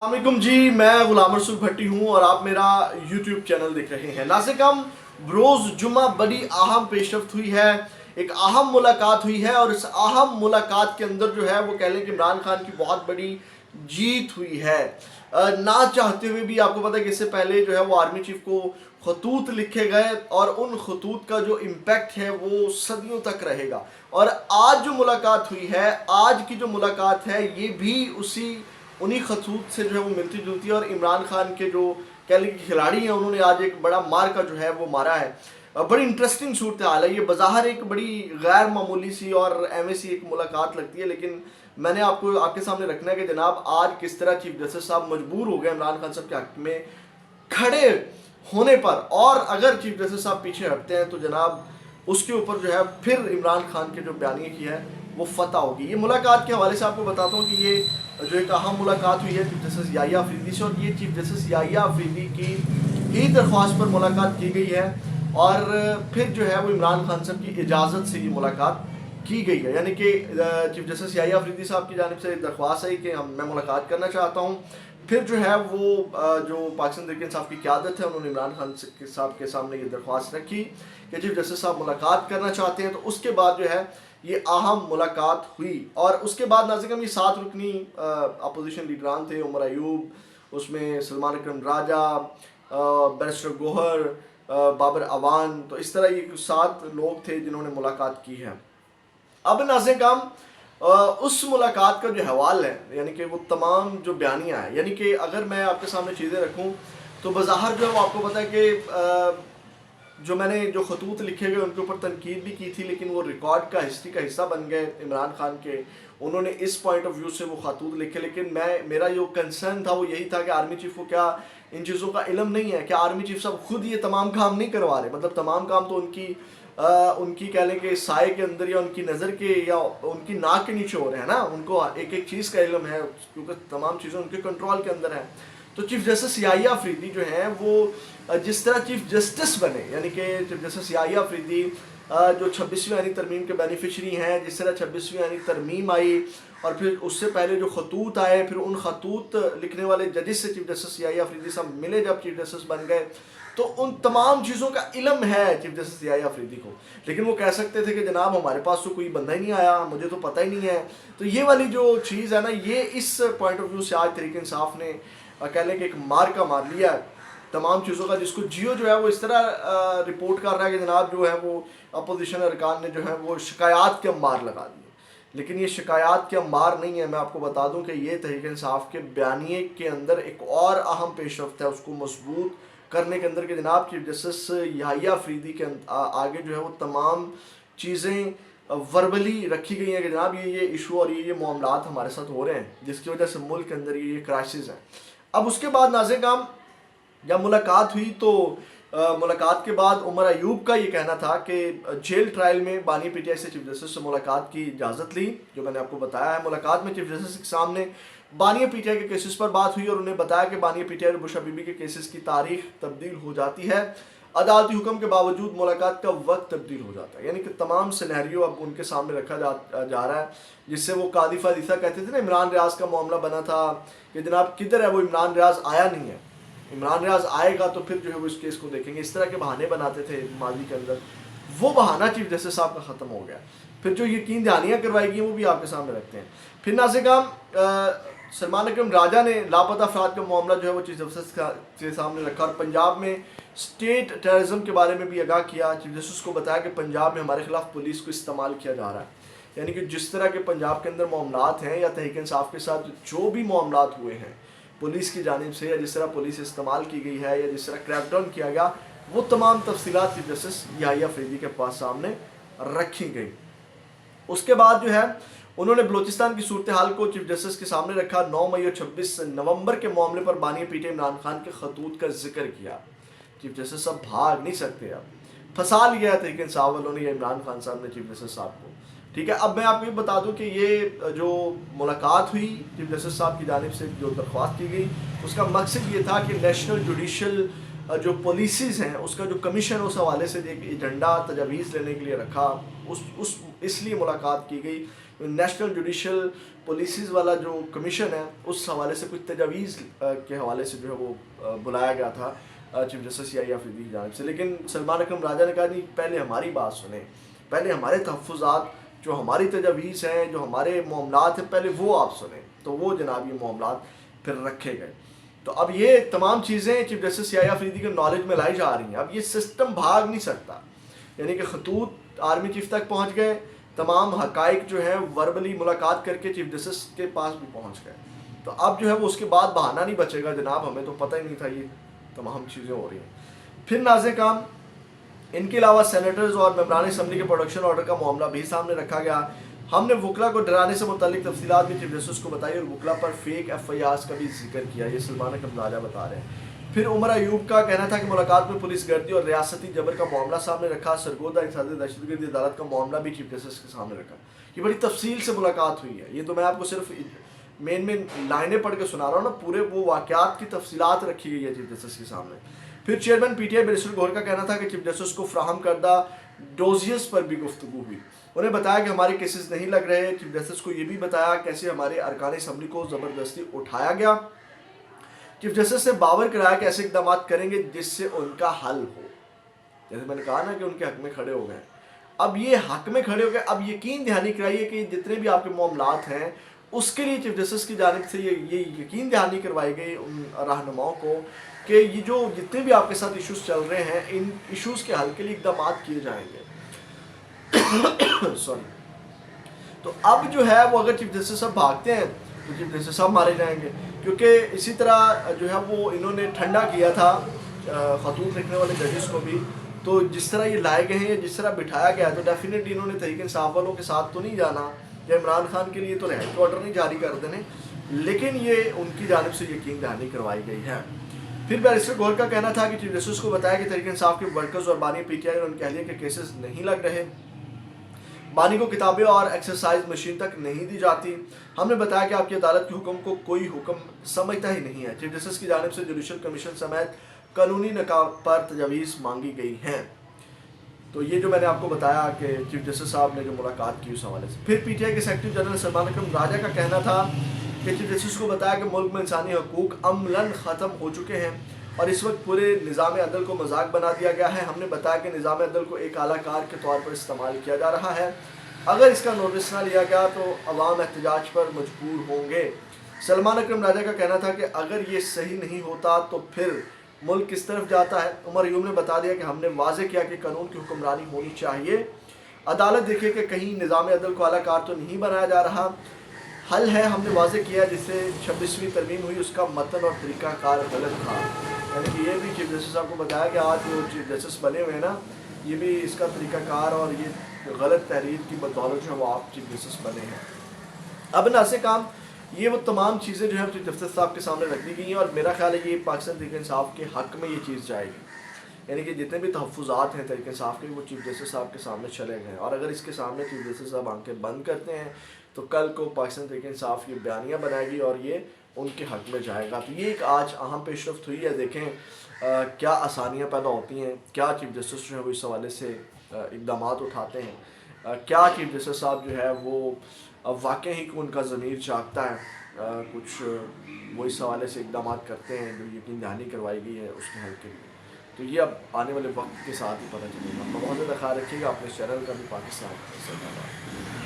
अस्सलामुअलैकुम जी, मैं गुलाम रसूल भट्टी हूँ और आप मेरा यूट्यूब चैनल देख रहे हैं। नाज़िर बरोज़ जुम्मा बड़ी अहम पेशरफ्त हुई है, एक अहम मुलाकात हुई है और इस अहम मुलाकात के अंदर जो है वो कह लें कि इमरान खान की बहुत बड़ी जीत हुई है। ना चाहते हुए भी आपको पता है कि इससे पहले जो है वो आर्मी चीफ को खतूत लिखे गए और उन खतूत का जो इम्पैक्ट है वो सदियों तक रहेगा। और आज जो मुलाकात हुई है, आज की जो मुलाकात है, ये भी उन्हीं खतूत से जो है वो मिलती जुलती है। और इमरान खान के जो कह लें कि खिलाड़ी हैं, उन्होंने आज एक बड़ा मार का जो है वो मारा है। बड़ी इंटरेस्टिंग सूरत हाल है ये। बज़ाहिर एक बड़ी गैर मामूली सी और अहम सी एक मुलाकात लगती है, लेकिन मैंने आपको आपके सामने रखना है कि जनाब आज किस तरह चीफ जस्टिस साहब मजबूर हो गए इमरान खान साहब के हक में खड़े होने पर। और अगर चीफ जस्टिस साहब पीछे हटते हैं तो जनाब उसके ऊपर जो है फिर इमरान खान के जो बयानिए की है वो फतह होगी। ये मुलाकात के हवाले से आपको बताता हूँ कि ये जो एक अहम मुलाकात हुई है चीफ जस्टिस याहिया अफरीदी से, और ये चीफ जस्टिस याहिया अफरीदी की ही दरख्वास्त पर मुलाकात की गई है और फिर जो है वो इमरान खान साहब की इजाज़त से ये मुलाकात की गई है। यानी कि चीफ जस्टिस याहिया अफरीदी साहब की जानिब से दरख्वास्त है कि मैं मुलाकात करना चाहता हूँ। फिर जो है वो जो पाकिस्तान तहरीक इंसाफ की क़यादत है, उन्होंने इमरान खान साहब के सामने ये दरख्वास्त रखी कि चीफ जस्टिस साहब मुलाकात करना चाहते हैं। तो उसके बाद जो है ये अहम मुलाकात हुई और उसके बाद नाज़िर ये 7 रुकनी अपोजिशन लीडरान थे। उमर अयूब, उसमें सलमान अकरम राजा, बैरिस्टर गोहर, बाबर अवान, तो इस तरह ये 7 लोग थे जिन्होंने मुलाकात की है। अब नाज़िर उस मुलाकात का जो हवाल है, यानी कि वो तमाम जो बयानियाँ हैं, यानी कि अगर मैं आपके सामने चीज़ें रखूँ तो बज़ाहिर जो है वो आपको पता है कि जो मैंने जो खतूत लिखे गए उनके ऊपर तनकीद भी की थी, लेकिन वो रिकॉर्ड का हिस्ट्री का हिस्सा बन गए इमरान खान के। उन्होंने इस पॉइंट ऑफ व्यू से वो खतूत लिखे, लेकिन मेरा जो कंसर्न था वो यही था कि आर्मी चीफ को क्या इन चीज़ों का इल्म नहीं है? क्या आर्मी चीफ साहब खुद ये तमाम काम नहीं करवा रहे? मतलब तमाम काम तो उनकी कह लें कि साए के अंदर या उनकी नज़र के या उनकी नाक के नीचे हो रहे हैं ना। उनको एक एक चीज़ का इल्म है क्योंकि तमाम चीज़ें उनके कंट्रोल के अंदर हैं। तो चीफ जस्टिस याहिया अफरीदी जो हैं वो जिस तरह चीफ जस्टिस बने, यानी कि चीफ जस्टिस याहिया अफरीदी जो 26वीं आईनी तरमीम के बेनिफिशरी हैं, जिस तरह 26वीं आईनी तरमीम आई और फिर उससे पहले जो खतूत आए, फिर उन खतूत लिखने वाले जजेस से चीफ जस्टिस याहिया अफरीदी साहब मिले जब चीफ जस्टिस बन गए, तो उन तमाम चीज़ों का इल्म है चीफ जस्टिस याहिया अफरीदी को। लेकिन वो कह सकते थे कि जनाब हमारे पास तो कोई बंदा ही नहीं आया, मुझे तो पता ही नहीं है। तो ये वाली जो चीज़ है ना, ये इस पॉइंट ऑफ व्यू से आज तहरीक इंसाफ ने कह लें कि एक मार का मार लिया है तमाम चीज़ों का, जिसको जियो जो है वो इस तरह रिपोर्ट कर रहा है कि जनाब जो है वो अपोजिशन अरकान ने जो है वो शिकायत के अंबार लगा दिए। लेकिन ये शिकायत के अंबार नहीं है। मैं आपको बता दूं कि ये तहरीक इंसाफ के बयानिए के अंदर एक और अहम पेशरफ्त है उसको मजबूत करने के अंदर कि जनाब चीफ जस्टिस याहिया अफरीदी के आगे जो है वो तमाम चीज़ें वर्बली रखी गई हैं कि जनाब ये इशू और ये मामलात हमारे साथ हो रहे हैं जिसकी वजह से मुल्क के अंदर ये क्राइसिस है। अब उसके बाद नाज़िर जब मुलाकात हुई तो मुलाकात के बाद उमर अयूब का ये कहना था कि जेल ट्रायल में बानी पीटीआई से चीफ जस्टिस से मुलाकात की इजाज़त ली, जो मैंने आपको बताया है। मुलाकात में चीफ जस्टिस के सामने बानिया पीटीआई के केसेस पर बात हुई और उन्हें बताया कि बानिया पीटीआई और बुशरा बीबी के केसेस की तारीख तब्दील हो जाती है, अदालती हुक्म के बावजूद मुलाकात का वक्त तब्दील हो जाता है। यानी कि तमाम सिनेरियो अब उनके सामने रखा जा रहा है, जिससे वो कादिफ आदिसा कहते थे ना, इमरान रियाज का मामला बना था कि जनाब किधर है वो इमरान रियाज, आया नहीं है, इमरान रियाज आएगा तो फिर जो है वो इस केस को देखेंगे। इस तरह के बहाने बनाते थे माजी के अंदर, वो बहाना चीफ जस्टिस साहब का ख़त्म हो गया। फिर जो यकीन दहानियाँ करवाई गई वो भी आपके सामने रखते हैं। फिर नाज़िर सलमान अकरम राजा ने लापता अफराद का मामला जो है वो चीफ जस्टिस के सामने रखा और पंजाब में स्टेट टेररिज्म के बारे में भी आगाह किया। चीफ जस्टिस को बताया कि पंजाब में हमारे खिलाफ पुलिस को इस्तेमाल किया जा रहा है। यानी कि जिस तरह के पंजाब के अंदर मामलात हैं या तहरीक इंसाफ के साथ जो भी मामलात हुए हैं पुलिस की जानिब से, या जिस तरह पुलिस इस्तेमाल की गई है या जिस तरह क्रैकडाउन किया गया, वो तमाम तफसीलात चीफ जस्टिस याहिया अफरीदी के पास सामने रखी गई। उसके बाद जो है उन्होंने बलूचिस्तान की सूरत हाल को चीफ जस्टिस के सामने रखा। 9 मई और 26 नवंबर के मामले पर बानिया पीटीआई इमरान खान के खतूत का जिक्र किया। चीफ जस्टिस साहब भाग नहीं सकते, अब फंसा लिया है तहरीक इंसाफ वालों ने या इमरान खान साहब ने चीफ जस्टिस साहब को। ठीक है, अब मैं आपको ये बता दूं कि ये जो मुलाकात हुई चीफ जस्टिस साहब की जानिब से जो दरख्वास्त की गई, उसका मकसद ये था कि नेशनल जुडिशल जो पॉलिसीज़ हैं उसका जो कमीशन उस हवाले से एक एजेंडा तजवीज़ लेने के लिए रखा, इसलिए मुलाकात की गई نیشنل جوڈیشل پولیسز والا جو کمیشن ہے اس حوالے سے کچھ تجاویز کے حوالے سے جو ہے وہ بلایا گیا تھا چیف جسٹس یحییٰ افریدی کی جانب سے. لیکن سلمان اکرم راجہ نے کہا نہیں، پہلے ہماری بات سنیں، پہلے ہمارے تحفظات جو ہماری تجاویز ہیں، جو ہمارے معاملات ہیں، پہلے وہ آپ سنیں. تو وہ جناب یہ معاملات پھر رکھے گئے. تو اب یہ تمام چیزیں چیف جسٹس یحییٰ افریدی کے نالج میں لائی جا رہی ہیں. اب یہ سسٹم بھاگ نہیں سکتا، یعنی کہ خطوط آرمی چیف تک پہنچ گئے، تمام حقائق جو ہے وربلی ملاقات کر کے چیف جسٹس کے پاس بھی پہنچ گئے. تو اب جو ہے وہ اس کے بعد بہانہ نہیں بچے گا جناب ہمیں تو پتہ ہی نہیں تھا یہ تمام چیزیں ہو رہی ہیں. پھر ناظرین کرام، ان کے علاوہ سینیٹرز اور ممبران اسمبلی کے پروڈکشن آرڈر کا معاملہ بھی سامنے رکھا گیا. ہم نے وکلا کو ڈرانے سے متعلق تفصیلات بھی چیف جسٹس کو بتائی اور وکلا پر فیک ایف آئی آرز کا بھی ذکر کیا. یہ سلمان اکرم راجہ بتا رہے ہیں. پھر عمر ایوب کا کہنا تھا کہ ملاقات میں پولیس گردی اور ریاستی جبر کا معاملہ سامنے رکھا. سرگودا انسداد دہشت گردی عدالت کا معاملہ بھی چیف جسٹس کے سامنے رکھا. یہ بڑی تفصیل سے ملاقات ہوئی ہے. یہ تو میں آپ کو صرف مین لائنیں پڑھ کے سنا رہا ہوں نا، پورے وہ واقعات کی تفصیلات رکھی گئی ہے چیف جسٹس کے سامنے. پھر chairman P T I barrister Gohar کا کہنا تھا کہ چیف جسٹس کو فراہم کردہ ڈوزیز پر بھی گفتگو ہوئی. انہیں بتایا کہ ہمارے کیسز نہیں لگ رہے. چیف جسٹس کو یہ بھی بتایا کیسے ہمارے ارکان اسمبلی کو زبردستی اٹھایا گیا. چیف جسٹس نے باور کرایا کہ ایسے اقدامات کریں گے جس سے ان کا حل ہو. جیسے میں نے کہا نا کہ ان کے حق میں کھڑے ہو گئے. اب یہ حق میں کھڑے ہو گئے، اب یقین دہانی کرائیے کہ جتنے بھی آپ کے معاملات ہیں اس کے لیے چیف جسٹس کی جانب سے یہ یقین دہانی کروائی گئی ان رہنماؤں کو کہ یہ جو جتنے بھی آپ کے ساتھ ایشوز چل رہے ہیں ان ایشوز کے حل کے لیے اقدامات کیے جائیں گے. سوری. تو اب جو ہے وہ اگر چیف جسٹس صاحب بھاگتے ہیں تو چیف جسٹس صاحب مارے جائیں گے. کیونکہ اسی طرح جو ہے وہ انہوں نے ٹھنڈا کیا تھا خطوط لکھنے والے ججز کو بھی. تو جس طرح یہ لائے گئے ہیں یا جس طرح بٹھایا گیا ہے تو ڈیفینیٹلی انہوں نے تحریک انصاف والوں کے ساتھ تو نہیں جانا یا عمران خان کے لیے تو رہائی کے آرڈر نہیں جاری کر دینے، لیکن یہ ان کی جانب سے یقین دہانی کروائی گئی ہے. پھر بیرسٹر گوہر کا کہنا تھا کہ چیف جسٹس کو بتایا کہ تحریک انصاف کے ورکرز اور بانی پی ٹی آئی اور ان کے اہلیہ کے کیسز نہیں لگ رہے. بانی کو کتابیں اور ایکسرسائز مشین تک نہیں دی جاتی. ہم نے بتایا کہ آپ کی عدالت کے حکم کو کوئی حکم سمجھتا ہی نہیں ہے. چیف جسٹس کی جانب سے جوڈیشل کمیشن سمیت قانونی نکات پر تجاویز مانگی گئی ہیں. تو یہ جو میں نے آپ کو بتایا کہ چیف جسٹس صاحب نے جو ملاقات کی اس حوالے سے. پھر پی ٹی آئی کے سیکرٹری جنرل سلمان اکرم راجہ کا کہنا تھا کہ چیف جسٹس کو بتایا کہ ملک میں انسانی حقوق عملاً ختم ہو چکے ہیں اور اس وقت پورے نظام عدل کو مذاق بنا دیا گیا ہے. ہم نے بتایا کہ نظام عدل کو ایک اعلیٰ کار کے طور پر استعمال کیا جا رہا ہے. اگر اس کا نوٹس نہ لیا گیا تو عوام احتجاج پر مجبور ہوں گے. سلمان اکرم راجہ کا کہنا تھا کہ اگر یہ صحیح نہیں ہوتا تو پھر ملک کس طرف جاتا ہے. عمر ایوب نے بتا دیا کہ ہم نے واضح کیا کہ قانون کی حکمرانی ہونی چاہیے. عدالت دیکھے کہ کہیں نظام عدل کو اعلیٰ کار تو نہیں بنایا جا رہا. حل ہے، ہم نے واضح کیا جس سے 26ویں ترمیم ہوئی اس کا متن اور طریقہ کار غلط تھا. یعنی کہ یہ بھی چیف جسٹس صاحب کو بتایا کہ آج جو چیف جسٹس بنے ہوئے ہیں نا، یہ بھی اس کا طریقہ کار اور یہ غلط تحریر کی بدولت جو ہے وہ آپ چیف جسٹس بنے ہیں. اب ناصر کام یہ وہ تمام چیزیں جو ہیں چیف جسٹس صاحب کے سامنے رکھ دی گئی ہیں اور میرا خیال ہے یہ پاکستان تحریک انصاف کے حق میں یہ چیز جائے گی. یعنی کہ جتنے بھی تحفظات ہیں تحریک انصاف کے وہ چیف جسٹس صاحب کے سامنے چلے گئے ہیں. اور اگر اس کے سامنے چیف جسٹس صاحب آنکھیں بند کرتے ہیں تو کل کو پاکستان تحریک انصاف یہ بیانیاں بنائے گی اور یہ ان کے حق میں جائے گا. تو یہ ایک آج اہم پیش رفت ہوئی ہے. دیکھیں کیا آسانیاں پیدا ہوتی ہیں، کیا چیف جسٹس جو ہے وہ اس حوالے سے اقدامات اٹھاتے ہیں، کیا چیف جسٹس صاحب جو ہے وہ واقعی ہی ان کا ضمیر جاگتا ہے، کچھ وہ اس حوالے سے اقدامات کرتے ہیں جو یقین دہانی کروائی گئی ہے اس کے حل کے لیے. تو یہ اب آنے والے وقت کے ساتھ ہی پتہ چلے گا. بہت زیادہ خیال رکھیے گا اپنے چینل کا بھی. پاکستان